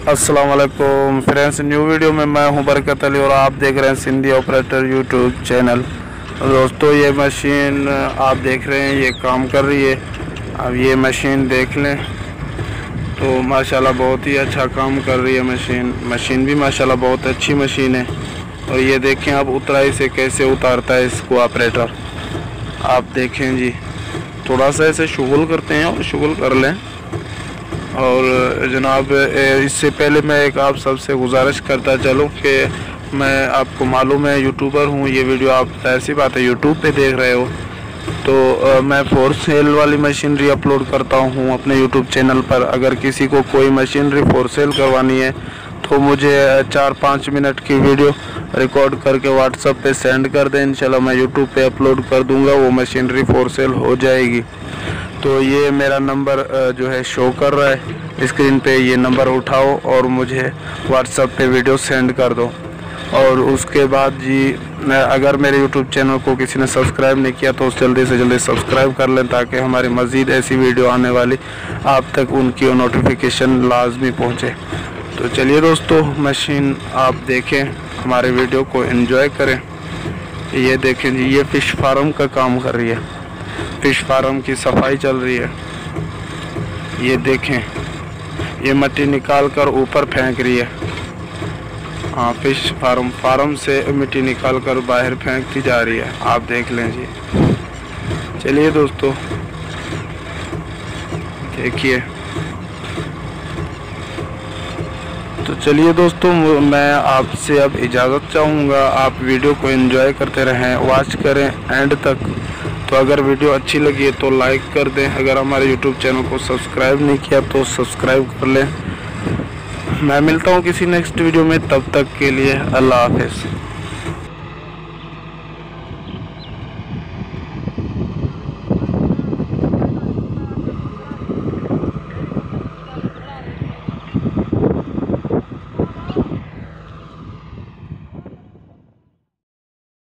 अस्सलाम वालेकुम friends, new video में मैं हूं बरकत अली और आप देख रहे हैं सिंधी ऑपरेटर यूट्यूब चैनल। दोस्तों, ये मशीन आप देख रहे हैं, ये काम कर रही है। अब ये मशीन देख लें तो माशाल्लाह बहुत ही अच्छा काम कर रही है मशीन भी माशाल्लाह बहुत अच्छी मशीन है। और ये देखें अब उतराई से कैसे उतारता है इसको ऑपरेटर। आप देखें जी, थोड़ा सा ऐसे शुगल करते हैं और शुगल कर लें। और जनाब, इससे पहले मैं एक आप सबसे गुजारिश करता चलूँ कि मैं आपको मालूम है यूट्यूबर हूँ, ये वीडियो आप ऐसी बात है यूट्यूब पे देख रहे हो, तो मैं फॉर सेल वाली मशीनरी अपलोड करता हूँ अपने यूट्यूब चैनल पर। अगर किसी को कोई मशीनरी फॉर सेल करवानी है तो मुझे 4-5 मिनट की वीडियो रिकॉर्ड करके व्हाट्सएप पे सेंड कर दें। इंशाल्लाह मैं यूट्यूब पे अपलोड कर दूंगा, वो मशीनरी फॉर सेल हो जाएगी। तो ये मेरा नंबर जो है शो कर रहा है स्क्रीन पे, ये नंबर उठाओ और मुझे व्हाट्सएप पे वीडियो सेंड कर दो। और उसके बाद जी, अगर मेरे यूट्यूब चैनल को किसी ने सब्सक्राइब नहीं किया तो जल्दी से जल्दी सब्सक्राइब कर लें, ताकि हमारी मज़ीद ऐसी वीडियो आने वाली आप तक उनकी नोटिफिकेशन लाजमी पहुँचे। तो चलिए दोस्तों, मशीन आप देखें, हमारे वीडियो को एंजॉय करें। ये देखें जी, ये फ़िश फार्म का काम कर रही है, फ़िश फार्म की सफाई चल रही है। ये देखें, ये मिट्टी निकाल कर ऊपर फेंक रही है। हाँ, फ़िश फार्म से मिट्टी निकाल कर बाहर फेंकती जा रही है, आप देख लें जी। चलिए दोस्तों, देखिए। तो चलिए दोस्तों, मैं आपसे अब इजाज़त चाहूँगा। आप वीडियो को एंजॉय करते रहें, वॉच करें एंड तक। तो अगर वीडियो अच्छी लगी है तो लाइक कर दें, अगर हमारे यूट्यूब चैनल को सब्सक्राइब नहीं किया तो सब्सक्राइब कर लें। मैं मिलता हूँ किसी नेक्स्ट वीडियो में, तब तक के लिए अल्लाह हाफ़िज़।